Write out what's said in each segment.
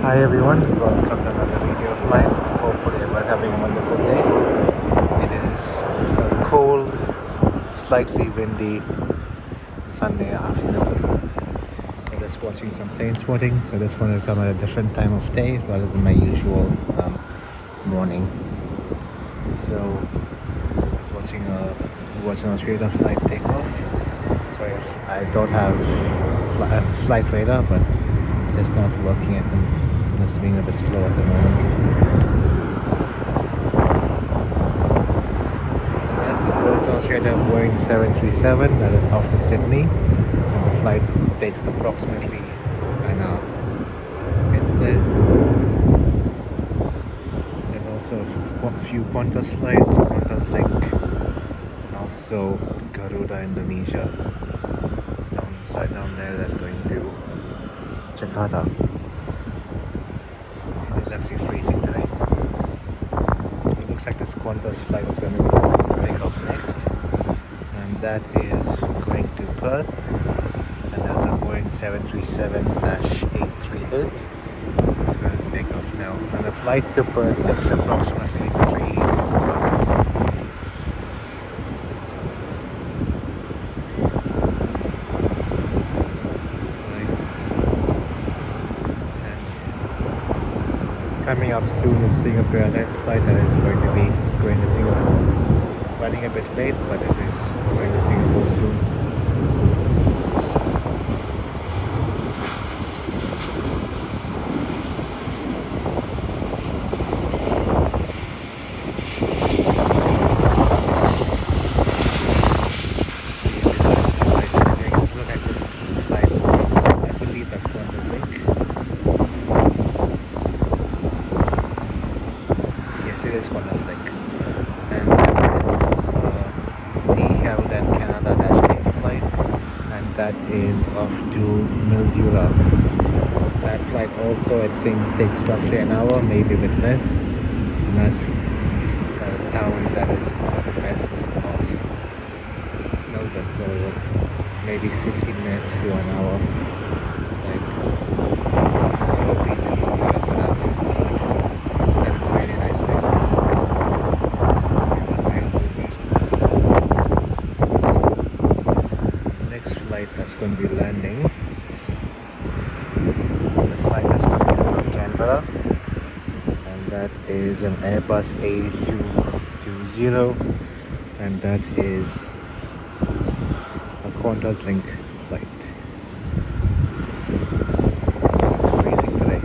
Hi everyone, welcome to another video of mine. Hopefully everyone's having a wonderful day. It is a cold, slightly windy Sunday afternoon. So just watching some plane spotting. So this one will come at a different time of day rather than my usual morning. So just watching an Australia flight take off. Sorry if I don't have flight radar, but just not working at them. Just being a bit slow at the moment. So that's the Melbourne Australia Boeing 737 that is off to Sydney, and the flight takes approximately an hour. There's also a few Qantas flights, Qantas Link, and also Garuda Indonesia down there that's going to Jakarta. It's actually freezing today. It looks like this Qantas flight is going to take off next, and that is going to Perth, and that's a Boeing 737-838. It's going to take off now, and the flight to Perth takes approximately 3 hours. Coming up soon is Singapore Airlines flight that is going to be going to Singapore. Running a bit late, but it is going to Singapore soon. Look at this flight. I believe that's Qantas Link. Yes, it is Qantas Link, and that is the Herald and Canada Dash 8 flight, and that is off to Mildura. That flight also, I think, takes roughly an hour, maybe a bit less, and that's a town that is northwest of Melbourne, so maybe 15 minutes to an hour flight. I've never been to Mildura, but I've heard that it's a really nice place to visit. Next flight that's going to be landing, the flight that's going to be from Canberra, and that is an Airbus A220, and that is a Qantas Link flight. It's freezing today.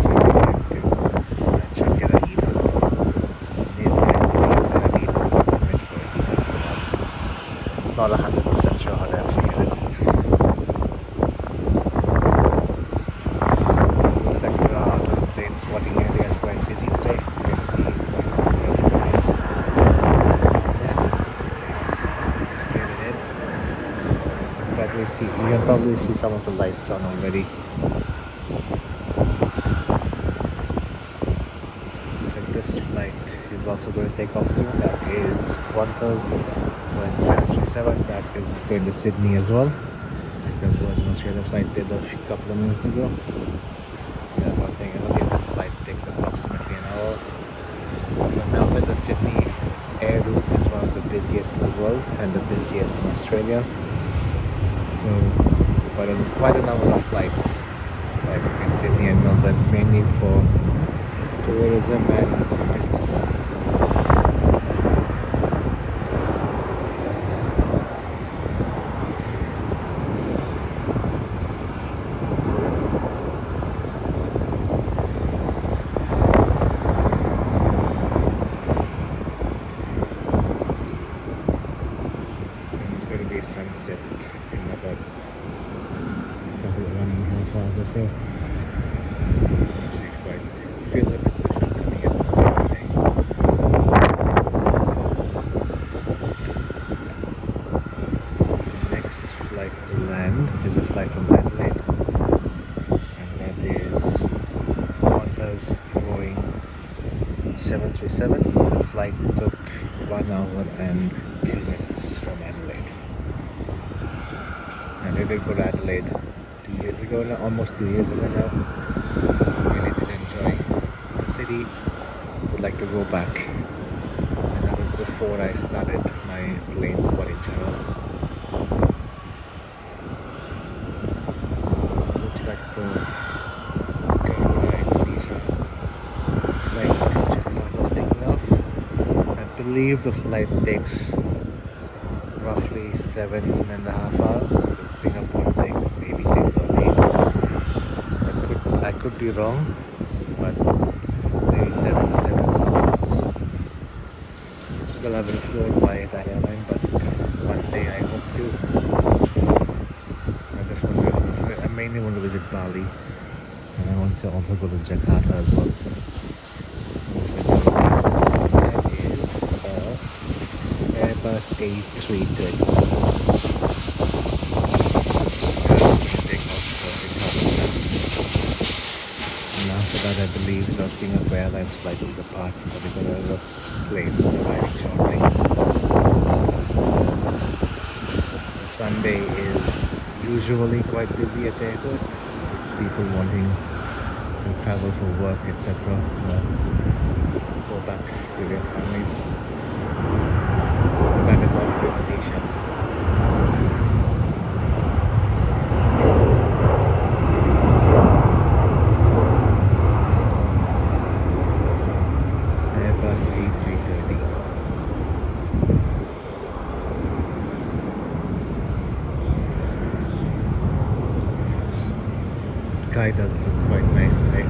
So that should get a heater. Not 100% sure how to actually get it. So it looks like the plane spotting area is quite busy today. You can see quite a number of guys down there, which is straight ahead. You can probably see some of the lights on already. Looks like this flight is also going to take off soon. That is Qantas Boeing 737. That is going to Sydney as well. Like the Virgin Australia flight did a couple of minutes ago. Yeah, as I was saying earlier, that flight takes approximately an hour. From Melbourne to Sydney air route is one of the busiest in the world and the busiest in Australia. So quite a number of flights between Sydney and Melbourne, mainly for tourism and business. Going to be sunset in about a couple of 1.5 hours or so. Actually feels a bit different coming at this time of day. The next flight to land is a flight from Adelaide, and that is Qantas Boeing 737. The flight took 1 hour and 2 minutes from Adelaide. And I did go to Adelaide 2 years ago now, almost 2 years ago now. Really did enjoy the city. Would like to go back. And that was before I started my planes body channel. Looks like the Garuda Indonesia flight to Jakarta is taking off. I believe the flight takes roughly 7.5 hours. The Singapore takes maybe takes about 8. I could be wrong, but maybe 7 to 7.5 hours. Still haven't flown by that airline, but one day I hope to. So I mainly want to visit Bali, and I want to also go to Jakarta as well. That is Airbus A330. And after that, I believe the Singapore Airlines flight will depart, but we've got another plane that's arriving shortly. Sunday is usually quite busy at the airport. People wanting to travel for work, etc. Go back to their families. And that is off to Indonesia. Airbus A330. The sky does look quite nice today.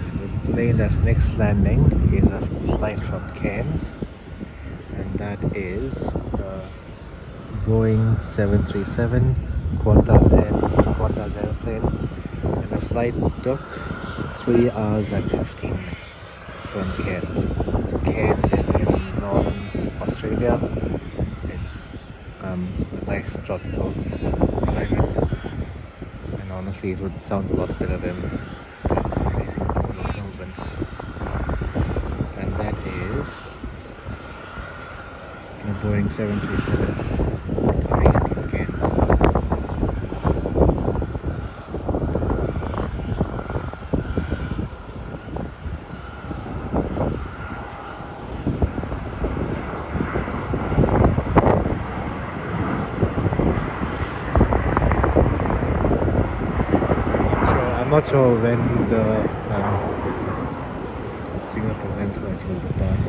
So the plane that's next landing is a flight from Cairns, and that is Boeing 737 Qantas airplane, and the flight took 3 hours and 15 minutes from Cairns. So Cairns is in northern Australia. It's a nice tropical climate, and honestly it would sound a lot better than the freezing cold of Melbourne. And that is a Boeing 737 coming in from Cairns. I'm not sure when the Singapore Airlines flight will depart.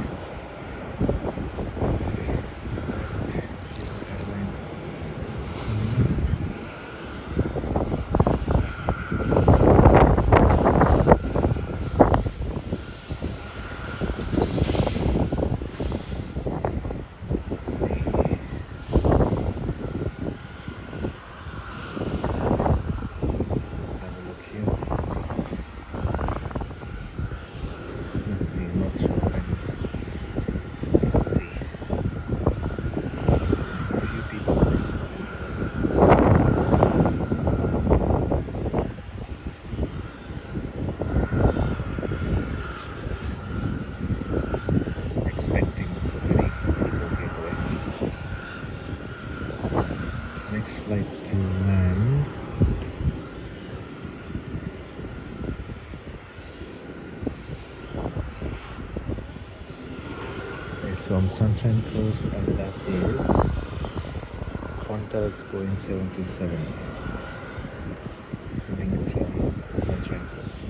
Next flight to land is from Sunshine Coast, and that is Qantas Boeing 737 coming in from Sunshine Coast.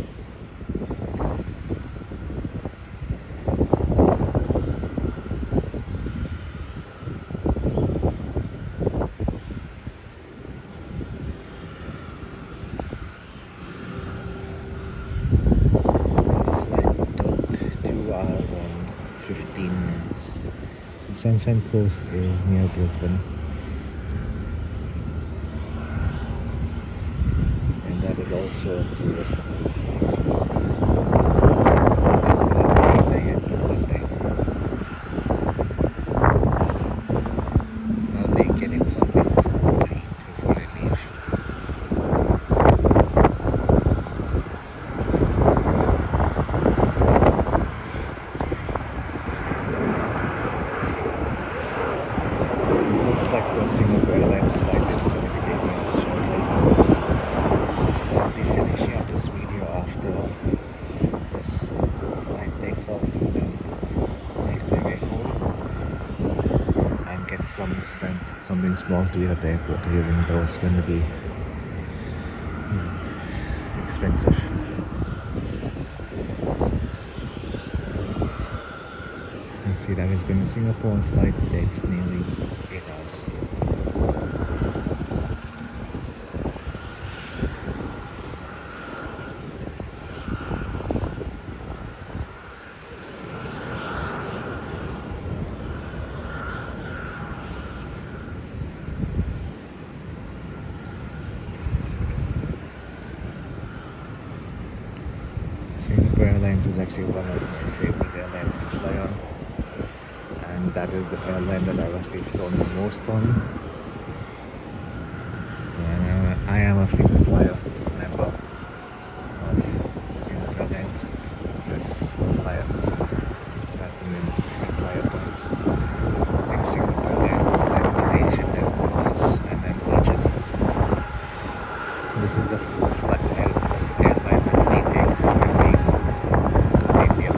Hours and 15 minutes. So Sunshine Coast is near Brisbane, and that is also a tourist hotspot. I still haven't been there yet, but one day I'll be getting something small to eat before I leave. myself and then make my way home and get something small to eat at the airport, even though it's going to be expensive. You can see that it's been a Singapore flight takes nearly 8 hours. Singapore Airlines is actually one of my favorite airlines to fly on, and that is the airline that I've actually flown the most on. So I am a frequent flyer member of Singapore Airlines. This flyer, that's the name of the frequent flyer points. I think Singapore Airlines, then Malaysian Airports, and then Virgin. This is the airline that we take when we go to India.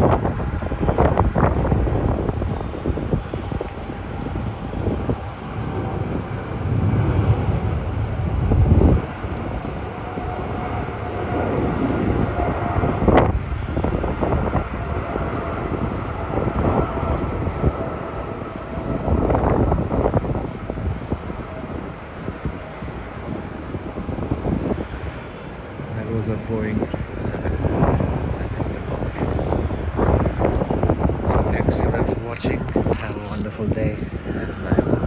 That was a Boeing 777 that just took off. So thanks everyone for watching. Have a wonderful day, and I will